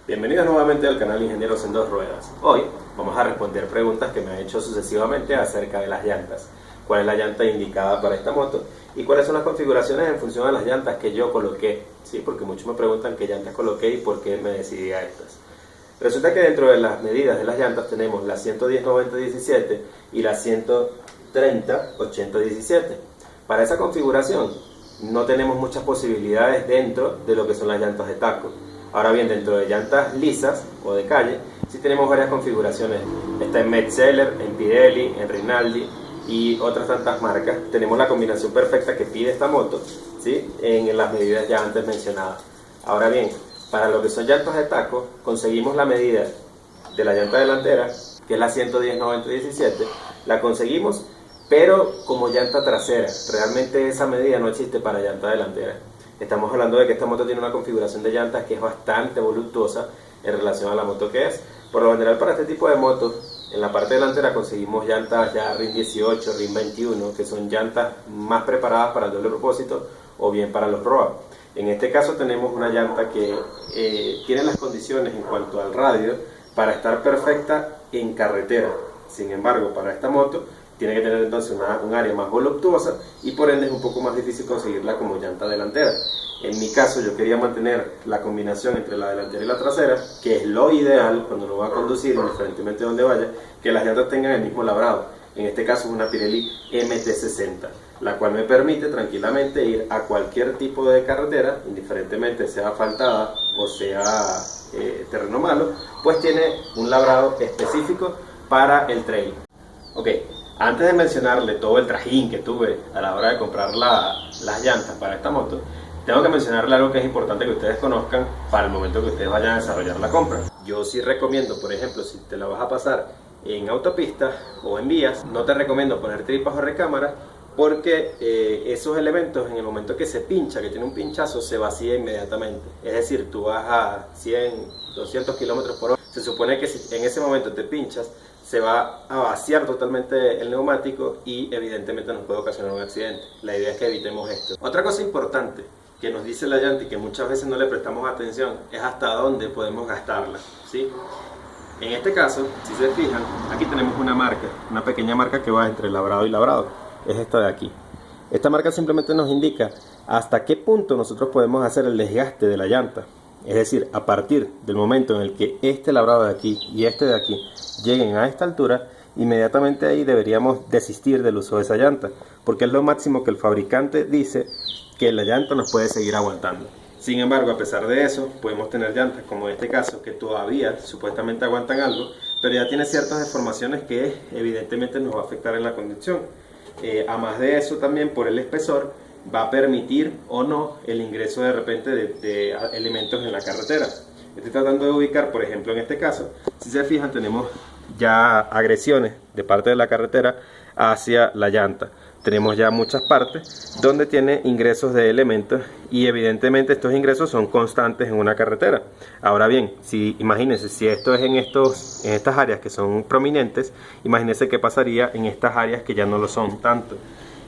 Bienvenidos nuevamente al canal Ingenieros en Dos Ruedas. Hoy vamos a responder preguntas que me han hecho sucesivamente acerca de las llantas. ¿Cuál es la llanta indicada para esta moto? ¿Y cuáles son las configuraciones en función a las llantas que yo coloqué? Sí, porque muchos me preguntan qué llantas coloqué y por qué me decidí a estas. Resulta que dentro de las medidas de las llantas tenemos la 110-90-17 y la 130-80-17. Para esa configuración no tenemos muchas posibilidades dentro de lo que son las llantas de taco. Ahora bien, dentro de llantas lisas o de calle, sí tenemos varias configuraciones. Está en Metzeler, en Pirelli, en Rinaldi y otras tantas marcas. Tenemos la combinación perfecta que pide esta moto, ¿sí?, en las medidas ya antes mencionadas. Ahora bien, para lo que son llantas de taco, conseguimos la medida de la llanta delantera, que es la 110-90-17. La conseguimos, pero como llanta trasera. Realmente esa medida no existe para llanta delantera. Estamos hablando de que esta moto tiene una configuración de llantas que es bastante voluptuosa en relación a la moto que es. Por lo general, para este tipo de motos, en la parte delantera conseguimos llantas ya RIN 18, RIN 21, que son llantas más preparadas para el doble propósito o bien para los road. En este caso tenemos una llanta que tiene las condiciones en cuanto al radio para estar perfecta en carretera. Sin embargo, para esta moto tiene que tener entonces un área más voluptuosa y por ende es un poco más difícil conseguirla como llanta delantera. En mi caso yo quería mantener la combinación entre la delantera y la trasera, que es lo ideal cuando uno va a conducir, indiferentemente de donde vaya, que las llantas tengan el mismo labrado. En este caso es una Pirelli MT60, la cual me permite tranquilamente ir a cualquier tipo de carretera, indiferentemente sea asfaltada o sea terreno malo, pues tiene un labrado específico para el trail. Ok, antes de mencionarle todo el trajín que tuve a la hora de comprar las llantas para esta moto, tengo que mencionarle algo que es importante que ustedes conozcan para el momento que ustedes vayan a desarrollar la compra. Yo sí recomiendo, por ejemplo, si te la vas a pasar en autopista o en vías, no te recomiendo poner tripas o recámaras, porque esos elementos en el momento que se pincha, que tiene un pinchazo, se vacía inmediatamente. Es decir, tú vas a 100, 200 kilómetros por hora. Se supone que si en ese momento te pinchas, se va a vaciar totalmente el neumático y evidentemente nos puede ocasionar un accidente. La idea es que evitemos esto. Otra cosa importante que nos dice la llanta y que muchas veces no le prestamos atención es hasta dónde podemos gastarla, ¿sí? En este caso, si se fijan, aquí tenemos una marca, una pequeña marca que va entre labrado y labrado. Es esta de aquí. Esta marca simplemente nos indica hasta qué punto nosotros podemos hacer el desgaste de la llanta. Es decir, a partir del momento en el que este labrado de aquí y este de aquí lleguen a esta altura, inmediatamente ahí deberíamos desistir del uso de esa llanta, porque es lo máximo que el fabricante dice que la llanta nos puede seguir aguantando. Sin embargo, a pesar de eso, podemos tener llantas como en este caso, que todavía supuestamente aguantan algo, pero ya tiene ciertas deformaciones que evidentemente nos va a afectar en la conducción. A más de eso, también por el espesor va a permitir o no el ingreso de repente de elementos en la carretera. Estoy tratando de ubicar, por ejemplo, en este caso, si se fijan, tenemos ya agresiones de parte de la carretera hacia la llanta. Tenemos ya muchas partes donde tiene ingresos de elementos y evidentemente estos ingresos son constantes en una carretera. Ahora bien, imagínense, si esto es en estas áreas que son prominentes, imagínense qué pasaría en estas áreas que ya no lo son tanto.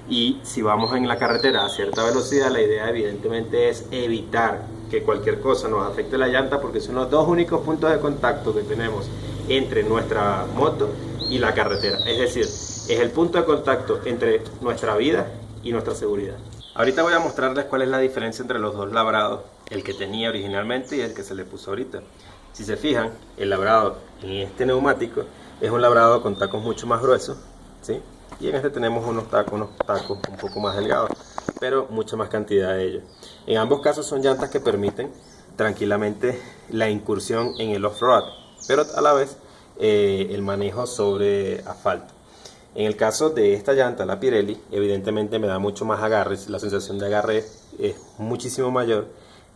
Y si vamos en la carretera a cierta velocidad, la idea evidentemente es evitar que cualquier cosa nos afecte la llanta, porque son los dos únicos puntos de contacto que tenemos entre nuestra moto y la carretera. Es decir, es el punto de contacto entre nuestra vida y nuestra seguridad. Ahorita voy a mostrarles cuál es la diferencia entre los dos labrados, el que tenía originalmente y el que se le puso ahorita. Si se fijan, el labrado en este neumático es un labrado con tacos mucho más gruesos, ¿sí? Y en este tenemos unos tacos un poco más delgados, pero mucha más cantidad de ellos. En ambos casos son llantas que permiten tranquilamente la incursión en el off-road, pero a la vez el manejo sobre asfalto. En el caso de esta llanta, la Pirelli, evidentemente me da mucho más agarre, la sensación de agarre es muchísimo mayor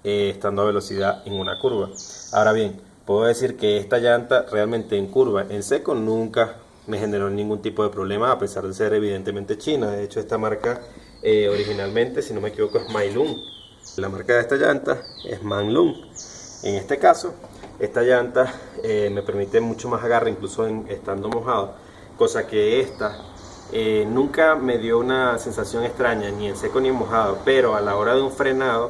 estando a velocidad en una curva. Ahora bien, puedo decir que esta llanta realmente en curva, en seco, nunca me generó ningún tipo de problema, a pesar de ser evidentemente china. De hecho, esta marca originalmente, si no me equivoco, es Mailung. La marca de esta llanta es Manlung. En este caso, esta llanta me permite mucho más agarre, incluso estando mojado, cosa que esta nunca me dio una sensación extraña, ni en seco ni en mojado, pero a la hora de un frenado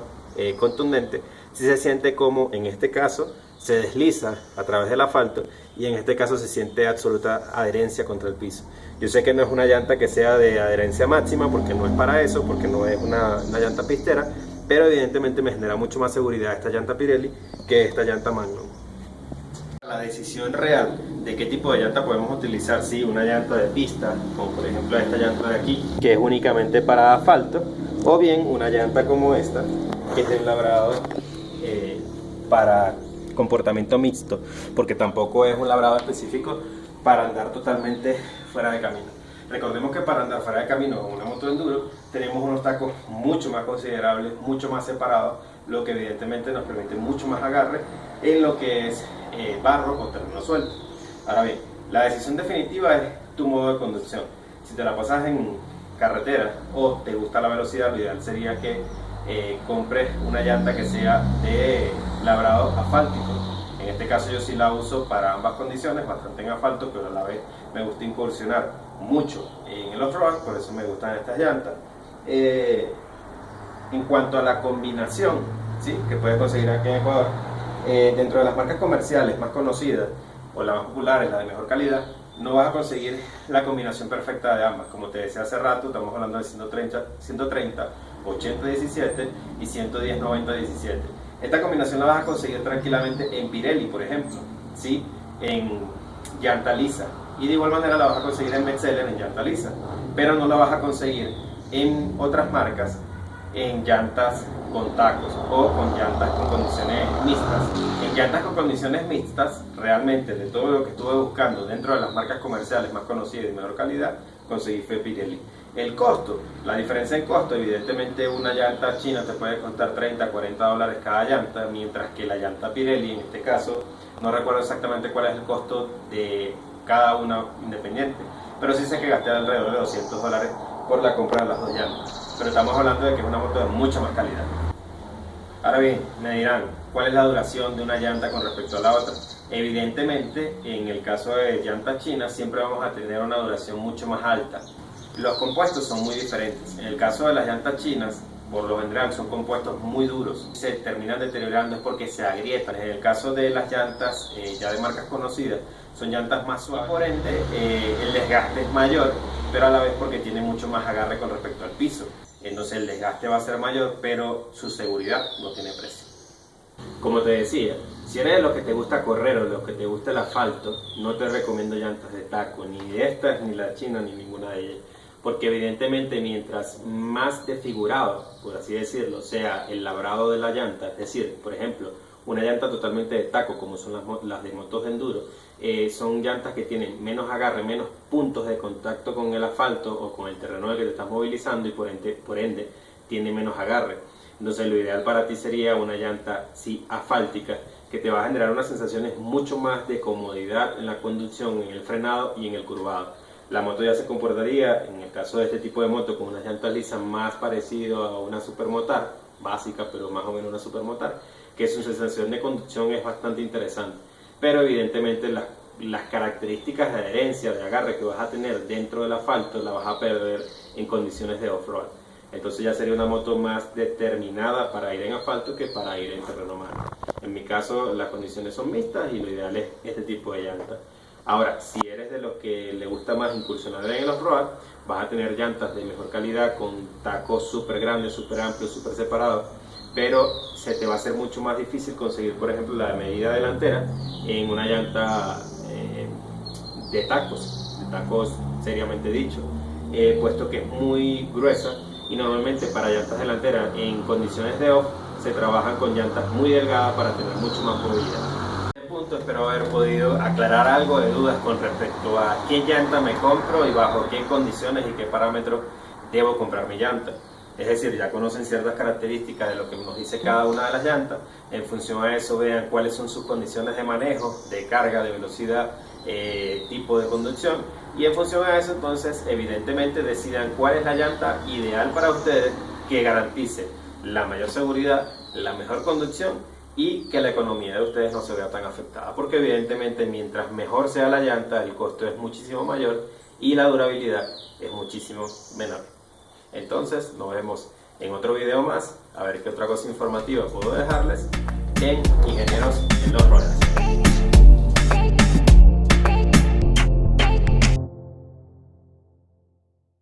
contundente, sí se siente como en este caso se desliza a través del asfalto y en este caso se siente absoluta adherencia contra el piso. Yo sé que no es una llanta que sea de adherencia máxima porque no es para eso, porque no es una llanta pistera, pero evidentemente me genera mucho más seguridad esta llanta Pirelli que esta llanta Magnum. La decisión real de qué tipo de llanta podemos utilizar, si una llanta de pista, como por ejemplo esta llanta de aquí, que es únicamente para asfalto, o bien una llanta como esta, que es de un labrado para comportamiento mixto, porque tampoco es un labrado específico para andar totalmente fuera de camino. Recordemos que para andar fuera de camino con una moto de enduro tenemos unos tacos mucho más considerables, mucho más separados, lo que evidentemente nos permite mucho más agarre en lo que es barro o terreno suelto. Ahora bien, la decisión definitiva es tu modo de conducción. Si te la pasas en carretera o te gusta la velocidad, lo ideal sería que compres una llanta que sea de labrado asfáltico. En este caso yo sí la uso para ambas condiciones, bastante en asfalto, pero a la vez me gusta incursionar mucho en el off-road, por eso me gustan estas llantas. En cuanto a la combinación, ¿sí?, que puedes conseguir aquí en Ecuador, dentro de las marcas comerciales más conocidas o las más populares, las de mejor calidad, no vas a conseguir la combinación perfecta de ambas. Como te decía hace rato, estamos hablando de 130 80-17 y 110-90-17. Esta combinación la vas a conseguir tranquilamente en Pirelli, por ejemplo, ¿sí?, en llanta lisa, y de igual manera la vas a conseguir en Metzeler en llanta lisa, pero no la vas a conseguir en otras marcas en llantas con tacos o con llantas con condiciones mixtas. En llantas con condiciones mixtas, realmente de todo lo que estuve buscando dentro de las marcas comerciales más conocidas y de mejor calidad, conseguí fue Pirelli. El costo, la diferencia en costo, evidentemente una llanta china te puede costar 30-40 dólares cada llanta, mientras que la llanta Pirelli, en este caso, no recuerdo exactamente cuál es el costo de cada una independiente, pero sí sé que gasté alrededor de 200 dólares por la compra de las dos llantas, pero estamos hablando de que es una moto de mucha más calidad. Ahora bien, me dirán, ¿cuál es la duración de una llanta con respecto a la otra? Evidentemente, en el caso de llantas chinas siempre vamos a tener una duración mucho más alta. Los compuestos son muy diferentes. En el caso de las llantas chinas, por lo general son compuestos muy duros, se terminan deteriorando es porque se agrietan. En el caso de las llantas ya de marcas conocidas, son llantas más suaves, por ende el desgaste es mayor, pero a la vez porque tiene mucho más agarre con respecto al piso. Entonces el desgaste va a ser mayor, pero su seguridad no tiene precio. Como te decía, si eres de los que te gusta correr o de los que te gusta el asfalto, no te recomiendo llantas de taco, ni de estas, ni la china, ni ninguna de ellas. Porque evidentemente mientras más desfigurado, por así decirlo, sea el labrado de la llanta, es decir, por ejemplo, una llanta totalmente de taco como son las de motos de enduro, son llantas que tienen menos agarre, menos puntos de contacto con el asfalto o con el terreno en el que te estás movilizando y por ende tiene menos agarre. Entonces lo ideal para ti sería una llanta sí asfáltica, que te va a generar unas sensaciones mucho más de comodidad en la conducción, en el frenado y en el curvado. La moto ya se comportaría, en el caso de este tipo de moto, con unas llantas lisas más parecido a una supermotar, básica pero más o menos una supermotar, que su sensación de conducción es bastante interesante. Pero evidentemente las características de adherencia, de agarre que vas a tener dentro del asfalto, la vas a perder en condiciones de off-road. Entonces ya sería una moto más determinada para ir en asfalto que para ir en terreno malo. En mi caso las condiciones son mixtas y lo ideal es este tipo de llanta. Ahora, si eres de los que le gusta más incursionar en el off-road, vas a tener llantas de mejor calidad con tacos súper grandes, súper amplios, súper separados, pero se te va a hacer mucho más difícil conseguir, por ejemplo, la medida delantera en una llanta de tacos seriamente dicho, puesto que es muy gruesa y normalmente para llantas delanteras en condiciones de off se trabajan con llantas muy delgadas para tener mucho más movilidad. Espero haber podido aclarar algo de dudas con respecto a qué llanta me compro y bajo qué condiciones y qué parámetros debo comprar mi llanta. Es decir, ya conocen ciertas características de lo que nos dice cada una de las llantas. En función a eso vean cuáles son sus condiciones de manejo, de carga, de velocidad, tipo de conducción. Y en función a eso entonces evidentemente decidan cuál es la llanta ideal para ustedes que garantice la mayor seguridad, la mejor conducción y que la economía de ustedes no se vea tan afectada, porque evidentemente mientras mejor sea la llanta el costo es muchísimo mayor y la durabilidad es muchísimo menor. Entonces nos vemos en otro video más, a ver qué otra cosa informativa puedo dejarles. en Ingenieros en